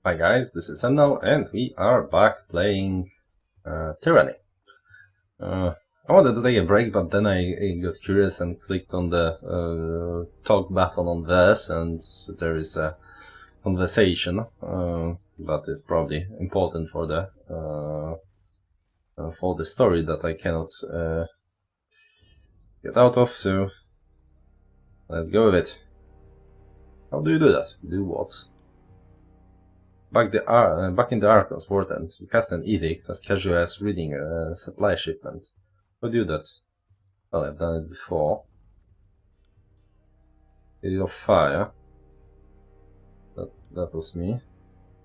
Hi guys, this is Emnel, and we are back playing Tyranny. I wanted to take a break, but then I got curious and clicked on the talk button on this, and there is a conversation that is probably important for the story that I cannot get out of. So let's go with it. How do you do that? Do what? Back in the Archon's portent, you cast an edict as casual as reading a supply shipment. How do you do that? Well, I've done it before. Edict of Fire. That was me.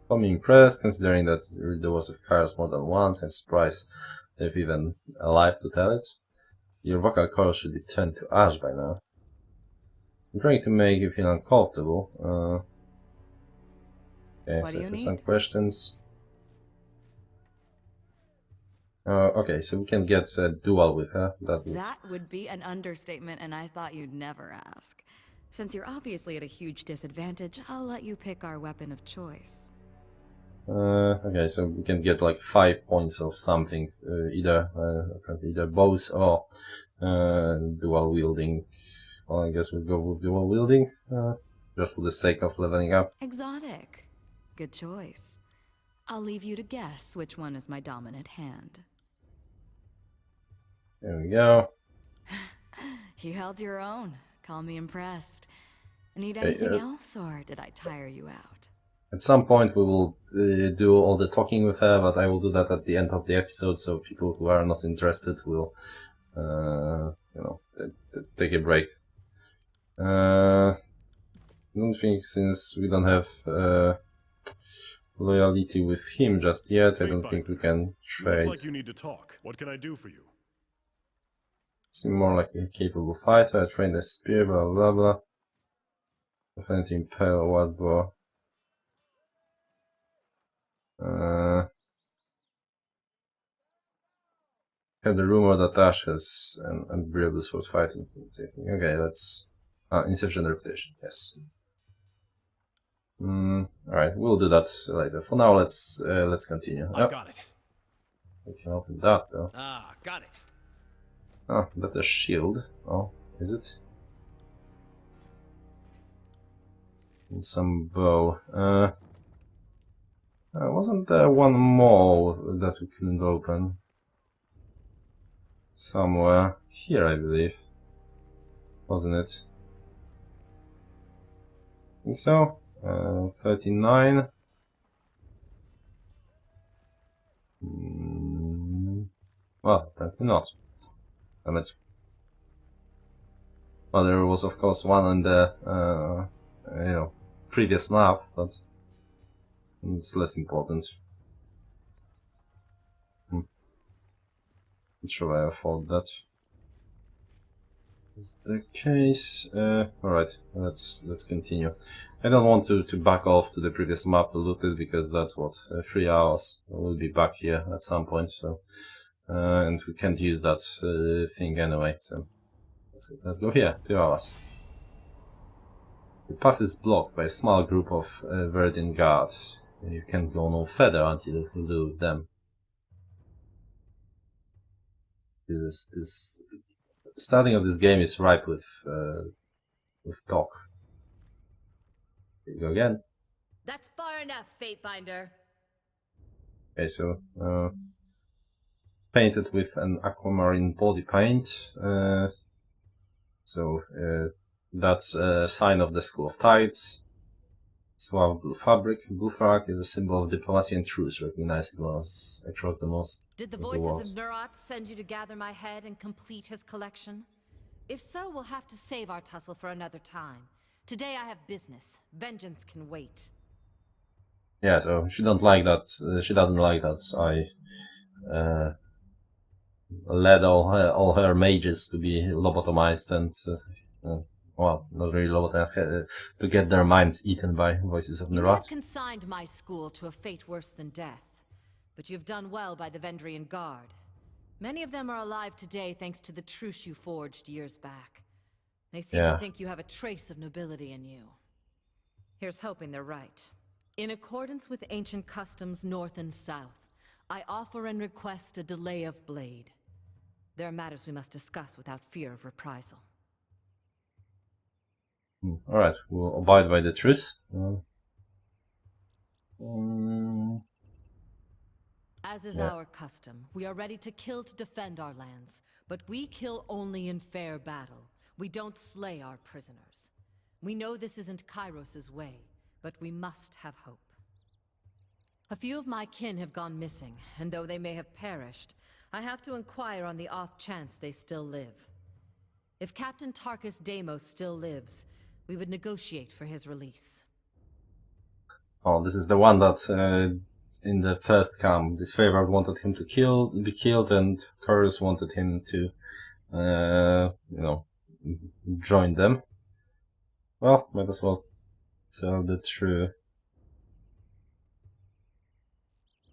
I'm impressed, considering that there was of cars more than once. I'm surprised if even alive to tell it. Your vocal cords should be turned to ash by now. I'm trying to make you feel uncomfortable. Okay, so for some questions. Okay, so we can get a duel with her. That would be an understatement, and I thought you'd never ask. Since you're obviously at a huge disadvantage, I'll let you pick our weapon of choice. Okay, so we can get like 5 points of something, either bows or dual wielding. Well, I guess we'll go with dual wielding, just for the sake of leveling up. Exotic. Good choice. I'll leave you to guess which one is my dominant hand. There we go. You held your own. Call me impressed. Need anything else, or did I tire you out? At some point we will do all the talking with her, but I will do that at the end of the episode, so people who are not interested will, take a break. I don't think, since we don't have loyalty with him just yet, I don't think we can trade. Look like you need to talk. What can I do for you? Seem more like a capable fighter. I trained a spear, blah blah blah. Affinity impale, wild boar. Have the rumor that Ash has an unbearable sword fighting. Okay, let's Inception reputation. Yes. Alright, we'll do that later. For now, let's continue. I got it. We can open that though. Got it. Oh, better shield. Oh, is it? And some bow. Wasn't there one more that we couldn't open? Somewhere here, I believe. Wasn't it? I think so. 39. Well, apparently not. Damn it. Well, there was of course one on the previous map, but it's less important. Not sure I afford that. Is the case. Alright, let's continue. I don't want to back off to the previous map to loot it, because that's what, 3 hours. We'll be back here at some point, so and we can't use that thing anyway, so let's go here. 2 hours. The path is blocked by a small group of Verdant guards. You can go no further until you deal with them. This starting of this game is ripe with talk. Here we go again. That's far enough, Fatebinder. Okay, so painted with an aquamarine body paint. That's a sign of the School of Tides. Suave blue fabric. Blue flag is a symbol of diplomacy and truce, recognizable across the most. Did the voices of Nurat send you to gather my head and complete his collection? If so, we'll have to save our tussle for another time. Today I have business. Vengeance can wait. Yeah, so she doesn't like that I led all her mages to be lobotomized and well, not really lobotomized, to get their minds eaten by voices of Nurat. You have consigned my school to a fate worse than death, but you've done well by the Vendrian Guard. Many of them are alive today thanks to the truce you forged years back. They seem to think you have a trace of nobility in you. Here's hoping they're right. In accordance with ancient customs north and south, I offer and request a delay of blade. There are matters we must discuss without fear of reprisal. Alright, we'll abide by the truce. As is Yeah. our custom, we are ready to kill to defend our lands, but we kill only in fair battle. We don't slay our prisoners. We know this isn't Kairos's way, but we must have hope. A few of my kin have gone missing, and though they may have perished, I have to inquire on the off chance they still live. If Captain Tarkus Deimos still lives, we would negotiate for his release. Oh, this is the one that in the first camp, this favored wanted him to be killed, and Chorus wanted him to, join them. Well, might as well tell the truth.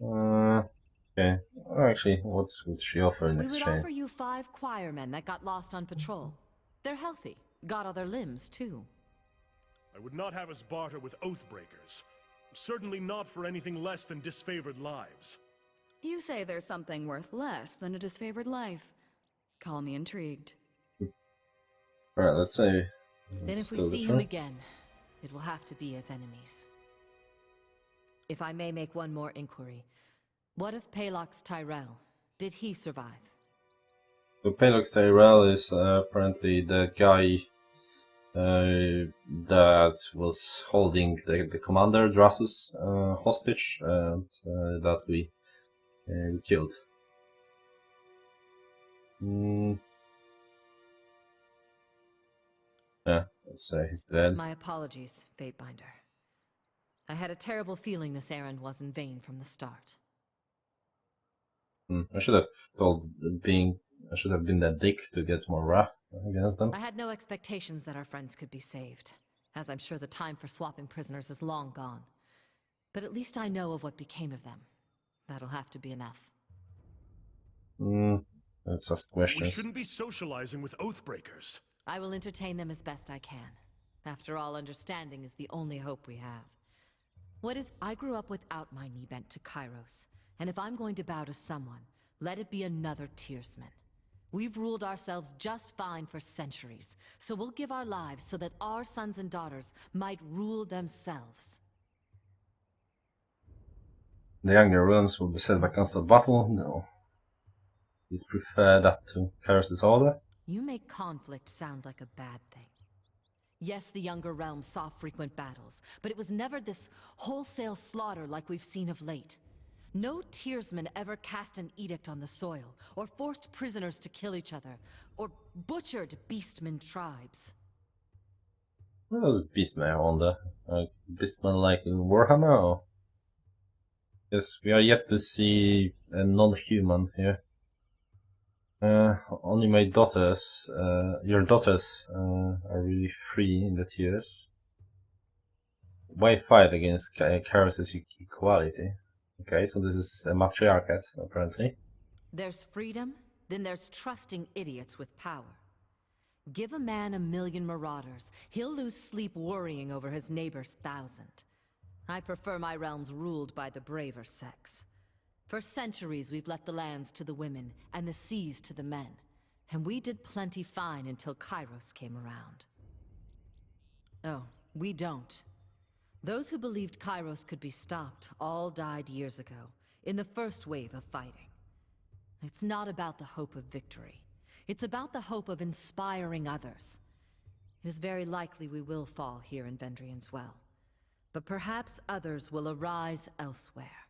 Okay. Actually, what would she offer in We would exchange? offer you 5 choirmen that got lost on patrol. They're healthy, got all their limbs too. I would not have us barter with oathbreakers. Certainly not for anything less than disfavored lives. You say there's something worth less than a disfavored life. Call me intrigued. Alright, let's say. Then if we still the see truth. him again, it will have to be as enemies. If I may make one more inquiry, what of Palox Tyrell? Did he survive? So Palox Tyrell is apparently the guy that was holding the commander Drasus hostage, and that we killed. Yeah, let's say he's dead. My apologies, Fatebinder. I had a terrible feeling this errand was in vain from the start. I should have I should have been that dick to get more wrath against them. I had no expectations that our friends could be saved, as I'm sure the time for swapping prisoners is long gone. But at least I know of what became of them. That'll have to be enough. Let's ask We questions. shouldn't be socializing with oathbreakers. I will entertain them as best I can. After all, understanding is the only hope we have. I grew up without my knee bent to Kairos, and if I'm going to bow to someone, let it be another Tearsman. We've ruled ourselves just fine for centuries, so we'll give our lives so that our sons and daughters might rule themselves. The younger realms will be set by constant battle? No. You'd prefer that to Kairos' order? You make conflict sound like a bad thing. Yes, the younger realms saw frequent battles, but it was never this wholesale slaughter like we've seen of late. No Tearsman ever cast an edict on the soil, or forced prisoners to kill each other, or butchered beastmen tribes. What was Beastman on the Beastman like in Warhammer? Or? Yes, we are yet to see a non-human here. Only my daughters, your daughters, are really free in the tiers. Why fight against Kairos' equality? Okay, so this is a matriarchate, apparently. There's freedom, then there's trusting idiots with power. Give a man 1,000,000 marauders, he'll lose sleep worrying over his neighbor's 1,000. I prefer my realms ruled by the braver sex. For centuries we've left the lands to the women, and the seas to the men. And we did plenty fine until Kairos came around. Oh, we don't. Those who believed Kairos could be stopped all died years ago, in the first wave of fighting. It's not about the hope of victory. It's about the hope of inspiring others. It is very likely we will fall here in Vendrian's Well. But perhaps others will arise elsewhere.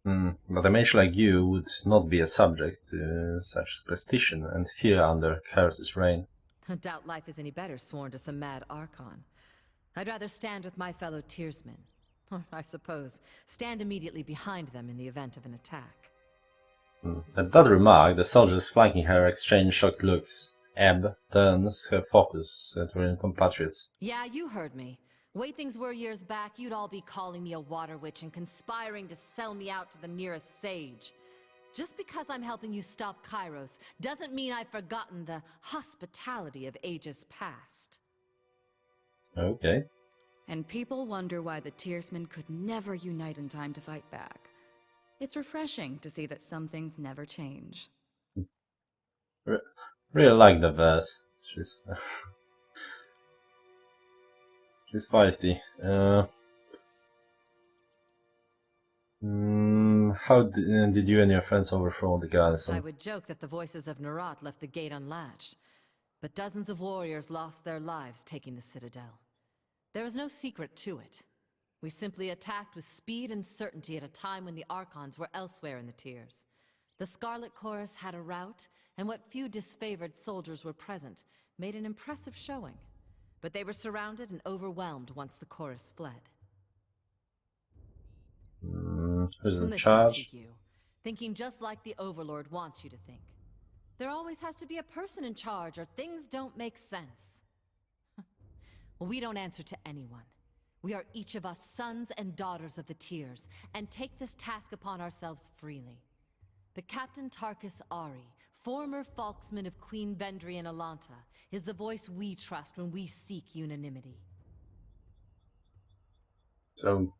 But a mage like you would not be a subject to such superstition and fear under Kairos' reign. I doubt life is any better sworn to some mad Archon. I'd rather stand with my fellow Tearsmen. Or, I suppose, stand immediately behind them in the event of an attack. At that remark, the soldiers flanking her exchange shocked looks. Ebb turns her focus to her compatriots. Yeah, you heard me. Way things were years back, you'd all be calling me a water witch and conspiring to sell me out to the nearest sage. Just because I'm helping you stop Kairos doesn't mean I've forgotten the hospitality of ages past. Okay. and people wonder why the Tearsmen could never unite in time to fight back. It's refreshing to see that some things never change. Really like the verse. She's she's feisty. How did you and your friends overthrow the garrison? I would joke that the voices of Narat left the gate unlatched, but dozens of warriors lost their lives taking the citadel. There was no secret to it. We simply attacked with speed and certainty at a time when the Archons were elsewhere in the tiers. The Scarlet Chorus had a rout, and what few disfavored soldiers were present made an impressive showing. But they were surrounded and overwhelmed once the chorus fled. Who's in Listen charge? to you, thinking just like the Overlord wants you to think. There always has to be a person in charge, or things don't make sense. Well, we don't answer to anyone. We are each of us sons and daughters of the Tiers, and take this task upon ourselves freely. But Captain Tarkus Ari, former Falksman of Queen Vendry and Alanta, is the voice we trust when we seek unanimity. So,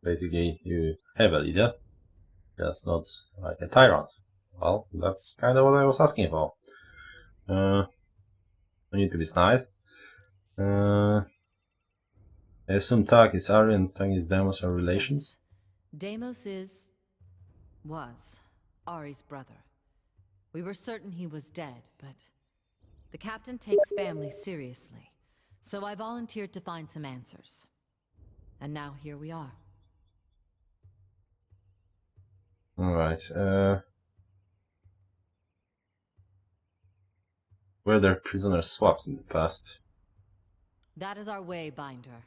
basically, you have a leader, just not like a tyrant. Well, that's kind of what I was asking for. We need to be snide. I assume Tark is Ari and Tang is Deimos are relations? Yes. Deimos was Ari's brother. We were certain he was dead, but the captain takes family seriously, so I volunteered to find some answers. And now here we are. Alright, were there prisoner swaps in the past? That is our way, Binder.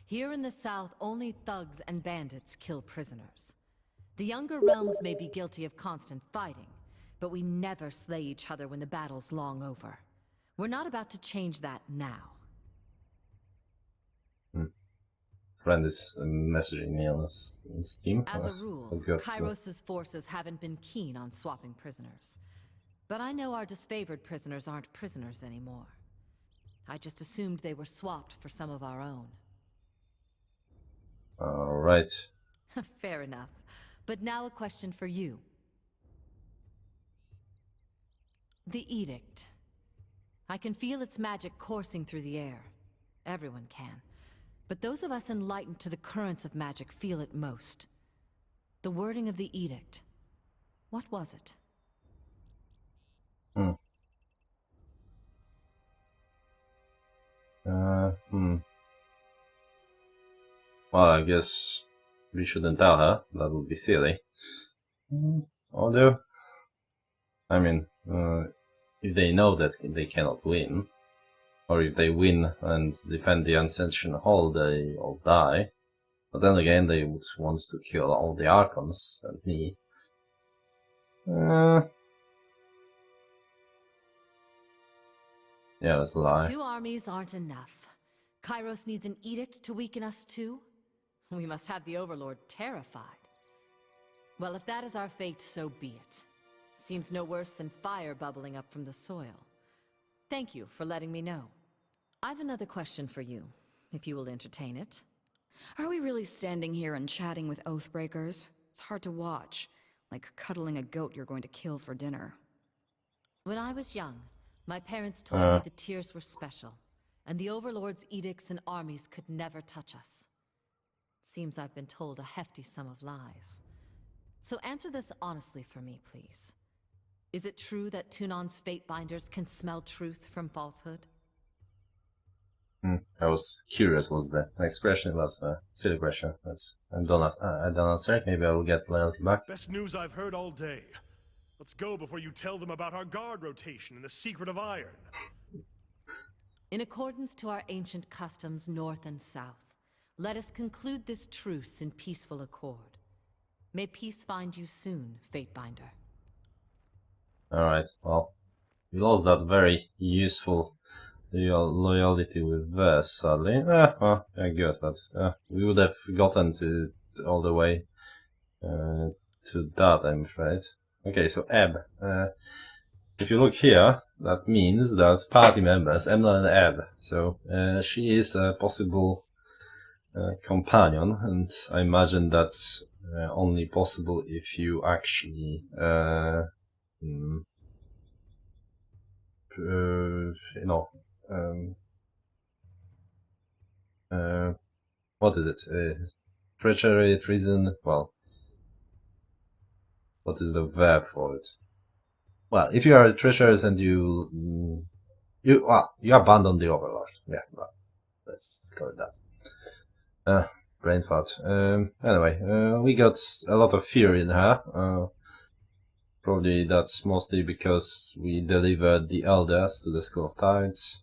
Here in the south, only thugs and bandits kill prisoners. The younger realms may be guilty of constant fighting, but we never slay each other when the battle's long over. We're not about to change that now. Friend is messaging me on Steam. As a rule, Kairos' forces haven't been keen on swapping prisoners. But I know our disfavored prisoners aren't prisoners anymore. I just assumed they were swapped for some of our own. Alright. Fair enough. But now a question for you. The Edict. I can feel its magic coursing through the air. Everyone can. But those of us enlightened to the currents of magic feel it most. The wording of the Edict. What was it? Well, I guess we shouldn't tell her. That would be silly. Although, I mean, if they know that they cannot win, or if they win and defend the Ascension Hall, they all die. But then again, they would want to kill all the Archons and me. Yeah, that's a lie. 2 armies aren't enough. Kairos needs an edict to weaken us too? We must have the Overlord terrified. Well, if that is our fate, so be it. Seems no worse than fire bubbling up from the soil. Thank you for letting me know. I've another question for you, if you will entertain it. Are we really standing here and chatting with Oathbreakers? It's hard to watch, like cuddling a goat you're going to kill for dinner. When I was young, my parents told me the Tiers were special, and the Overlord's edicts and armies could never touch us. Seems I've been told a hefty sum of lies. So answer this honestly for me, please. Is it true that Tunon's fate binders can smell truth from falsehood? I was curious. Was the next question? Was a silly question. I don't answer it. Maybe I will get loyalty back. Best news I've heard all day. Let's go before you tell them about our guard rotation and the secret of iron. In accordance to our ancient customs, north and south, let us conclude this truce in peaceful accord. May peace find you soon, Fatebinder. Alright, well, we lost that very useful loyalty with Vers, sadly. Well, yeah, good, but we would have gotten to all the way to that, I'm afraid. Okay, so Ebb. If you look here, that means that party members, Emnel and Ebb. So she is a possible companion, and I imagine that's only possible if you actually you know, what is it? Treachery, treason. Well, what is the verb for it? Well, if you are treacherous and you abandon the overlord. Yeah, well, let's call it that. Brain fart. Anyway, we got a lot of fear in her. Probably that's mostly because we delivered the elders to the School of Tides.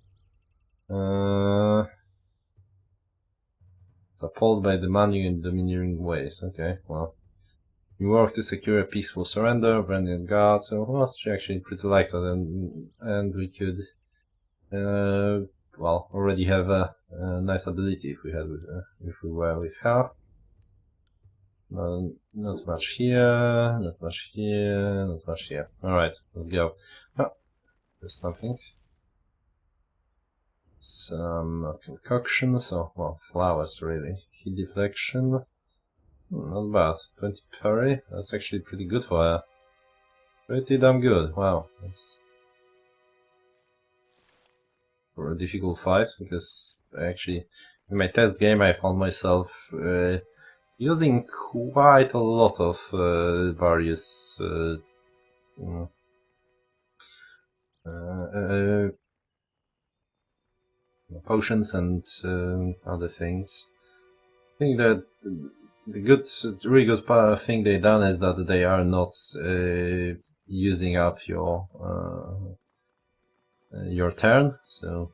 It's appalled by demanding and domineering ways. Okay, well. We work to secure a peaceful surrender, Brendan God, so well, she actually pretty likes us, and we could, well, already have a nice ability if we had if we were with her. Not much here, not much here, not much here. Alright, let's go. Oh, there's something. Some concoction, so, well, flowers really. Heat deflection. Not bad. 20 parry? That's actually pretty good for her. Pretty damn good. Wow. That's for a difficult fight, because actually in my test game I found myself using quite a lot of various potions and other things. I think that the really good thing they done is that they are not using up your turn, so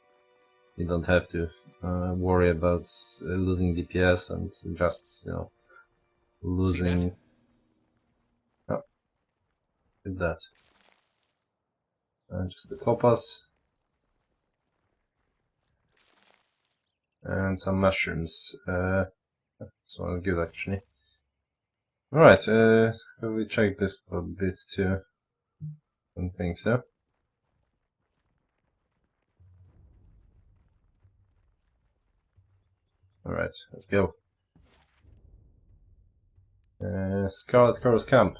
you don't have to worry about losing DPS and just, you know, losing. Oh, did that. Just the topaz and some mushrooms. This one is good actually. Alright, we check this a bit too. Don't think so. Alright, let's go. Scarlet Chorus Camp.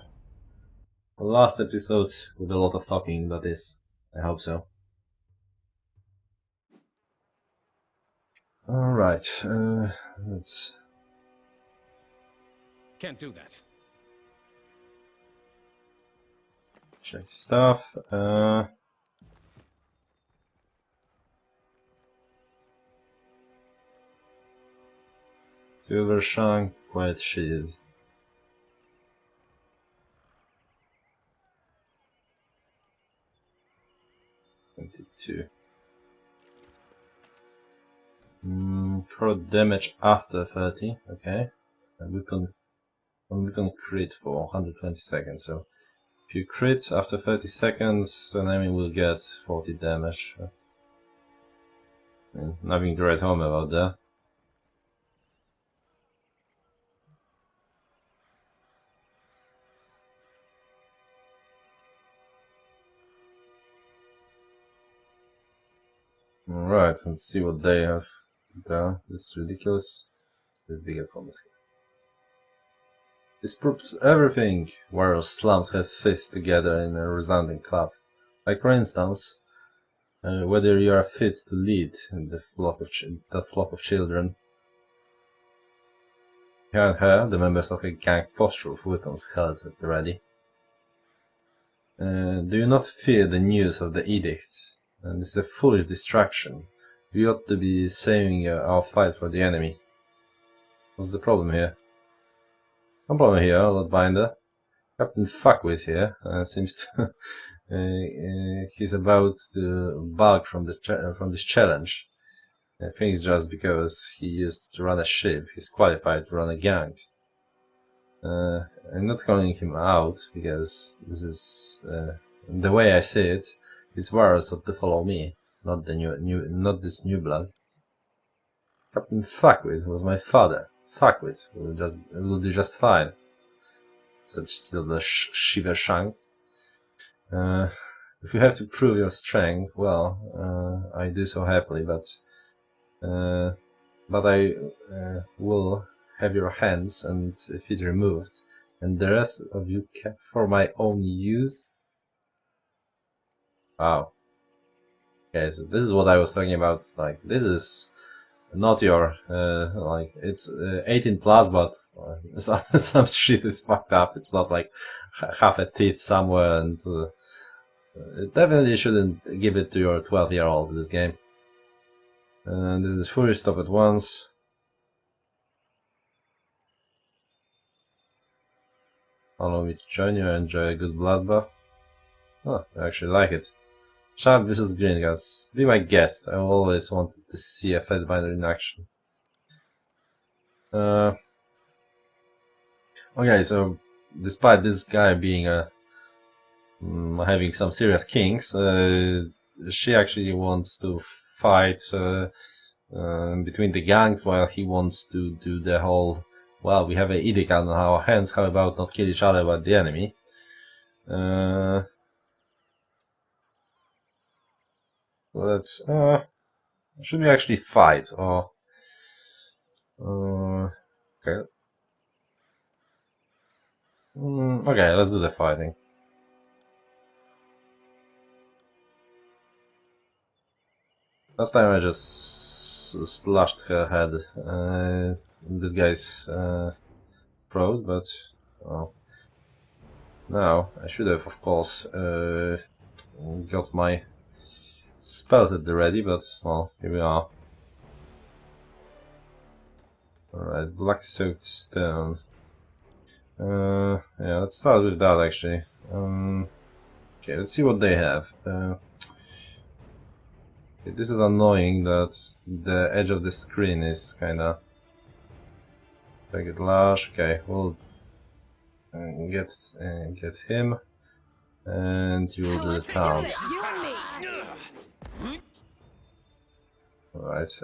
Last episode with a lot of talking, that is. I hope so. Alright, let's... Can't do that. check stuff. Silver Shank, Quiet Shield. $22. Crowd damage after 30, okay. And weapon crit for 120 seconds, so if you crit after 30 seconds, an enemy will get 40 damage. Nothing to write home about that. Alright, let's see what they have done. This is ridiculous. The bigger promise. This proves everything. Warrior slams her fists together in a resounding clap. Like for instance, whether you are fit to lead the that flock of children. Here and her, the members of a gang posture with weapons held at the ready. Do you not fear the news of the edict? And this is a foolish distraction. We ought to be saving our fight for the enemy. What's the problem here? No problem here, Lord Binder. Captain Fuckwit here seems to he's about to balk from this challenge. I think it's just because he used to run a ship. He's qualified to run a gang. I'm not calling him out because this is the way I see it. These warriors ought to follow me, not not this new blood. Captain Fuckwit was my father. Fuckwit will do just fine, said still the Shiver Shank. If you have to prove your strength, well, I do so happily, but but I will have your hands and feet removed, and the rest of you kept for my own use. Wow. Okay, so this is what I was talking about. Like, this is not your like, it's 18 plus, but some shit is fucked up. It's not like half a tit somewhere, and definitely shouldn't give it to your 12-year-old this game. This is fully stop at once. Allow me to join you and enjoy a good bloodbath. Oh, I actually like it. Sharp vicious green guys. Be my guest. I always wanted to see a Fedbinder in action. Okay, so despite this guy being having some serious kinks, she actually wants to fight between the gangs while he wants to do the whole, well, we have an edict on our hands, how about not kill each other but the enemy. So let's, should we actually fight, or okay. Okay, let's do the fighting. Last time I just slashed her head this guy's throat, but well, now I should have, of course, got my spells at the ready, but well, here we are. Alright, black soaked stone. Yeah, let's start with that actually. Okay, let's see what they have. This is annoying that the edge of the screen is kinda... Target large. Okay, we'll get him, and you will do the town. Alright,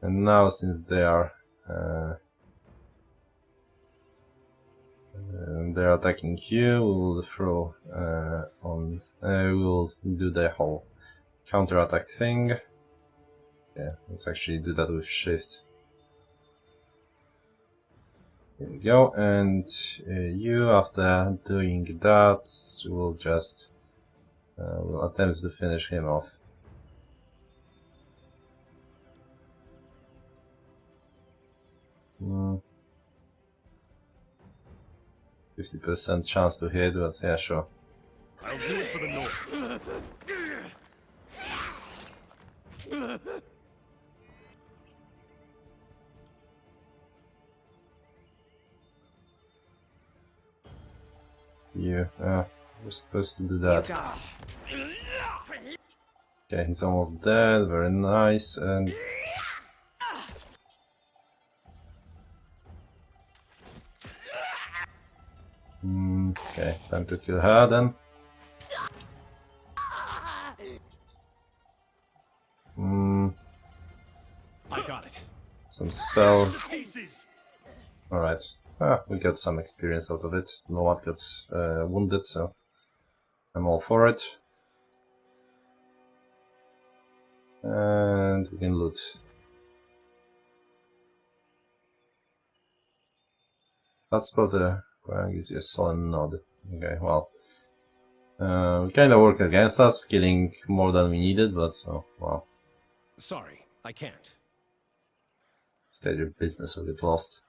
and now since they are they're attacking you, we will throw we will do the whole counter-attack thing. Yeah, let's actually do that with shift. Here we go, and you, after doing that, will just will attempt to finish him off. Mm. 50% chance to hit, but yeah, sure. I'll do it for the north. You, we're supposed to do that. Okay, he's almost dead, very nice, and... okay, time to kill her then. I got it. Some spell. Aces. Alright. We got some experience out of it. No one got wounded, so I'm all for it. And we can loot. That spell there gives you a sullen nod. Okay, well. We kinda worked against us, killing more than we needed, but oh, well. Sorry, I can't. Stay your business or get lost.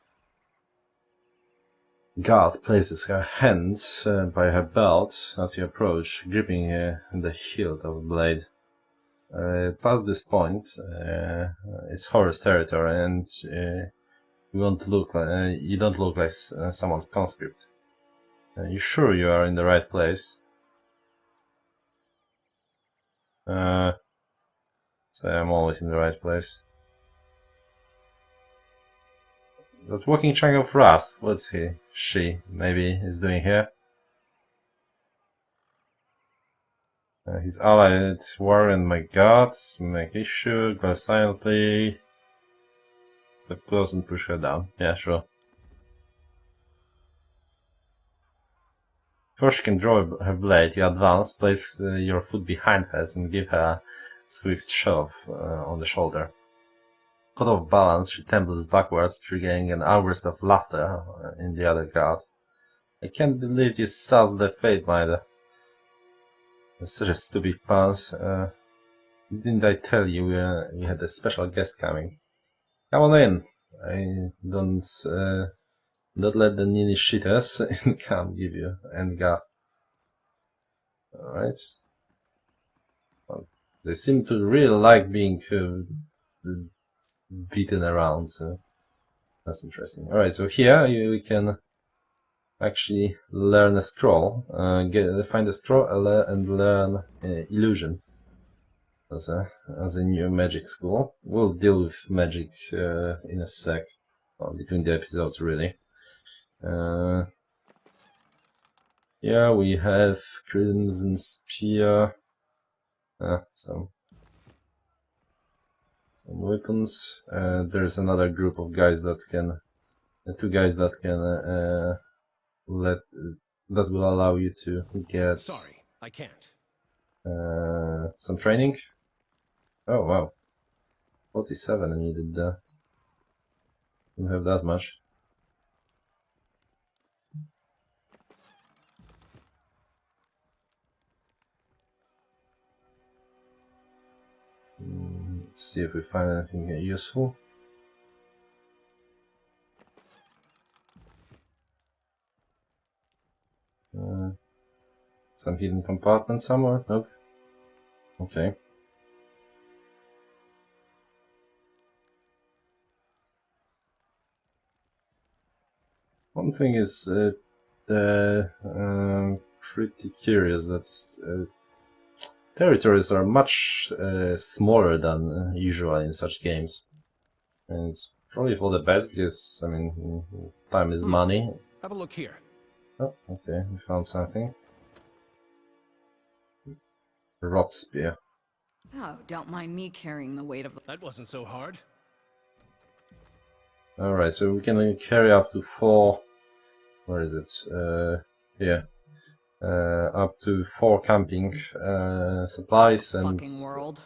Guard places her hands by her belt as you approach, gripping the hilt of the blade. Past this point, it's Horus territory, and you don't look like someone's conscript. You sure you are in the right place? So I'm always in the right place. That walking chunk of rust, what's she maybe is doing here? His allied warren, my gods, make issue, go silently. Step close and push her down. Yeah, sure. First, you can draw her blade, you advance, place your foot behind her and give her swift shove on the shoulder. Caught off balance, she tumbles backwards, triggering an outburst of laughter in the other guard. I can't believe you sussed the fate, Minder. That's such a stupid pants. Didn't I tell you we had a special guest coming? Come on in. I don't let the ninny shitters come give you any gaff. Alright. Well, they seem to really like being beaten around, so that's interesting. Alright, so here you can actually learn a scroll, find a scroll and learn illusion as a new magic school. We'll deal with magic in a sec, between the episodes really. Yeah, we have Crimson Spear, some weapons. There's another group of guys that can, two guys that can that will allow you to get. Sorry, I can't. Some training. Oh wow, 47 needed. Don't have that much. Let's see if we find anything useful. Some hidden compartment somewhere? Nope. Okay. One thing is pretty curious that territories are much smaller than usual in such games. And it's probably for the best because, I mean, time is money. Have a look here. Oh, okay, we found something. Rot spear. Oh, don't mind me carrying the weight of the... That wasn't so hard. Alright, so we can carry up to 4... Where is it? Yeah. Up to 4 camping supplies, and fucking world.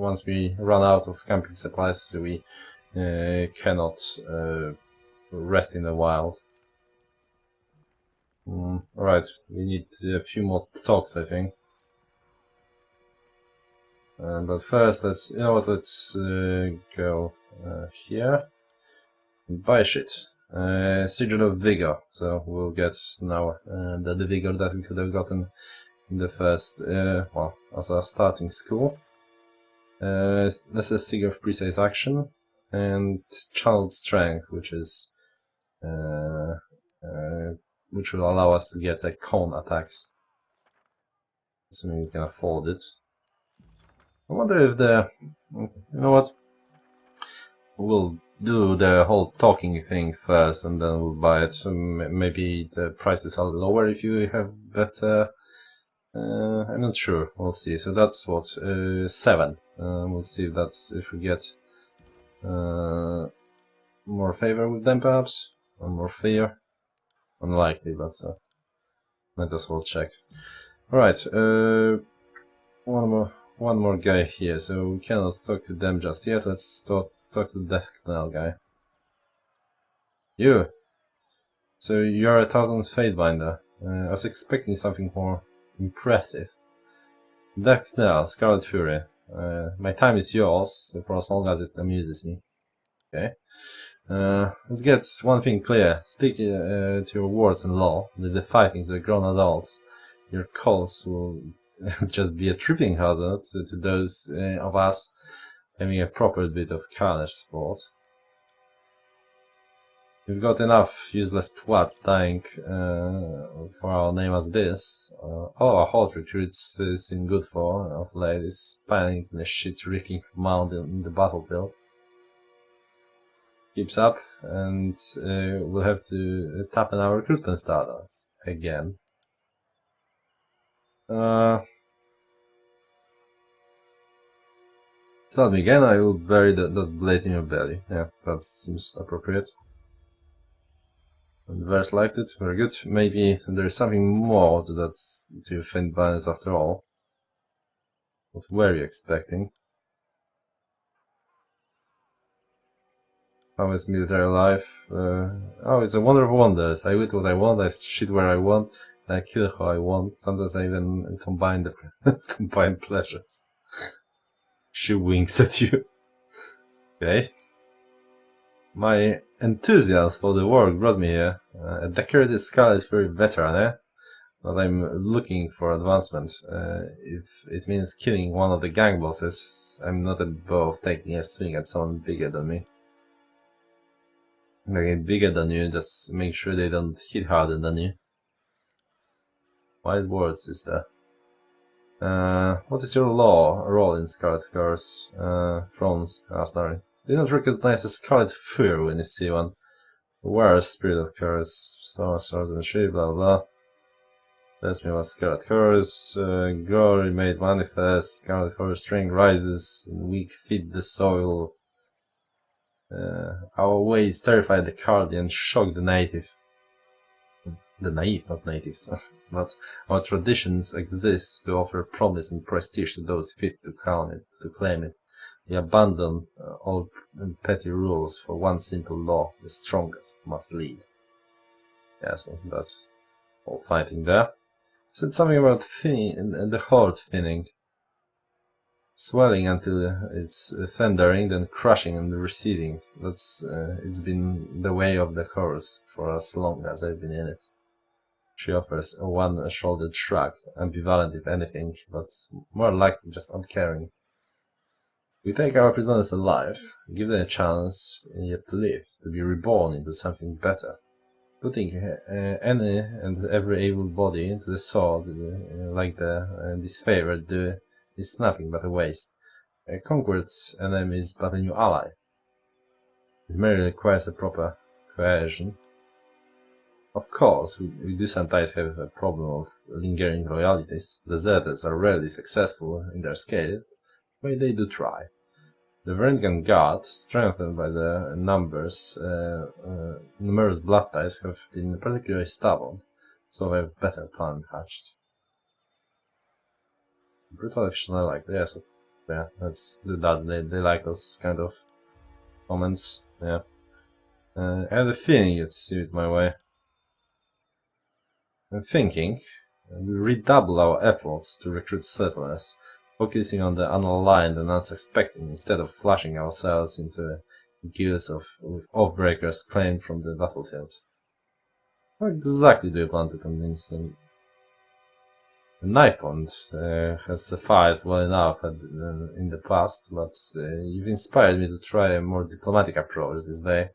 once we run out of camping supplies, we cannot rest in the wild. Alright, we need a few more talks, I think. But first, let's, you know what, let's go here and buy shit. Sigil of Vigor, so we'll get now the Vigor that we could have gotten in the first, well, as a starting school. This is Sigil of Precise Action, and Channeled Strength, which is which will allow us to get cone attacks, assuming we can afford it. I wonder if you know what, we'll do the whole talking thing first and then we'll buy it. Maybe the prices are lower if you have better. I'm not sure. We'll see. So that's what 7. We'll see if if we get more favor with them, perhaps, or more fear. Unlikely, but might as well check. All right. One more guy here. So we cannot talk to them just yet. Let's talk to the Emnel guy. You! So you're a Tartan's Fatebinder. I was expecting something more impressive. Emnel, Scarlet Fury. My time is yours, for as long as it amuses me. Okay. Let's get one thing clear. Stick to your words and law. Leave the fighting to the grown adults. Your calls will just be a tripping hazard to those of us having a proper bit of carnage sport. We've got enough useless twats dying for our name as this. Our hot recruits seem good for of late is spying in a shit-reeking mound in the battlefield. Keeps up, and we'll have to tap in our recruitment status again. Tell me again, I will bury that blade in your belly. Yeah, that seems appropriate. And the verse liked it, very good. Maybe there is something more to that, to your faint banners after all. What were you expecting? how is military life? Oh, it's a wonder of wonders. I eat what I want, I shit where I want, and I kill how I want. Sometimes I even combine the combine pleasures. She winks at you. Okay. My enthusiasm for the work brought me here. A decorated scarlet furry veteran, eh? But I'm looking for advancement. If it means killing one of the gang bosses, I'm not above taking a swing at someone bigger than me. Like bigger than you, just make sure they don't hit harder than you. Wise words, sister. What is your role in Scarlet Cars? Franz asked Nari. Do not recognize a Scarlet Fur when you see one. Where Spirit of Cars, Stars and Shade, blah blah. That's me what Scarlet Cars, glory made manifest, Scarlet Cars strength rises, and weak feed the soil. Our ways terrified the Cardi and shocked the native. The naive, not natives. But our traditions exist to offer promise and prestige to those fit to claim it. We abandon all petty rules for one simple law: the strongest must lead. Yeah, so that's all fighting there. Said something about thinning, the heart thinning. Swelling until it's thundering, then crushing and receding. That's it's been the way of the horse for as long as I've been in it. She offers a one-shouldered shrug, ambivalent if anything, but more likely just uncaring. We take our prisoners alive, give them a chance yet to live, to be reborn into something better. Putting any and every able body into the sword, like the disfavored do, is nothing but a waste. A conquered enemy is but a new ally. It merely requires a proper coercion. Of course, we do sometimes have a problem of lingering loyalties. Deserters are rarely successful in their scale, but they do try. The Varangian Guard, strengthened by the numerous blood ties, have been particularly stubborn, so I've better plan hatched. Brutal efficient, I like. Yeah, so yeah, let's do that. They like those kind of moments. Yeah. I had a feeling you'd see it my way. I'm thinking we redouble our efforts to recruit settlers, focusing on the unaligned and unsuspecting instead of flashing ourselves into guilds with oathbreakers claimed from the battlefield. How exactly do you plan to convince them? The knife point has sufficed well enough in the past, but you've inspired me to try a more diplomatic approach this day.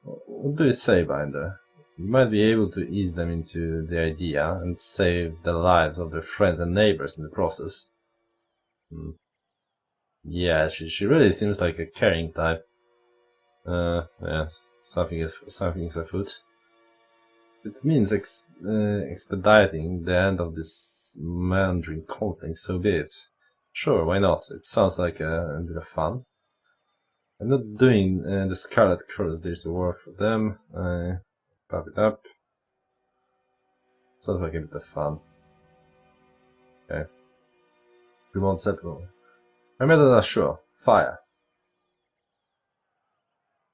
What do you say, Binder? You might be able to ease them into the idea and save the lives of their friends and neighbors in the process. Yeah, she really seems like a caring type. Yeah, something is afoot. It means expediting the end of this meandering conflict, so be it. Sure, why not? It sounds like a bit of fun. I'm not doing the Scarlet Curse there to work for them. Pop it up. Sounds like a bit of fun. Okay. Remote settlement. I made an assure. Fire.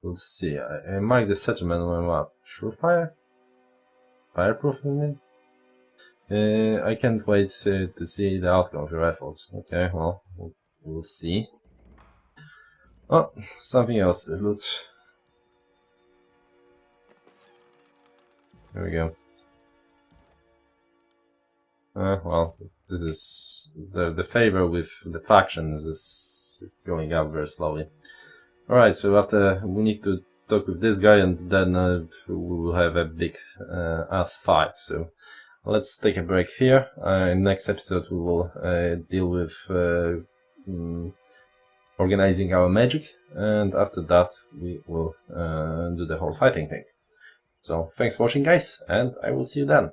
We'll see. I marked the settlement on my map. Sure fire? Fireproof, you mean? I can't wait to see the outcome of your efforts. Okay, well, we'll see. Oh, something else to loot. There we go. Well, this is the favor with the factions is going up very slowly. Alright, so after we need to talk with this guy and then we will have a big ass fight. So let's take a break here. In next episode we will deal with organizing our magic, and after that we will do the whole fighting thing. So thanks for watching, guys, and I will see you then.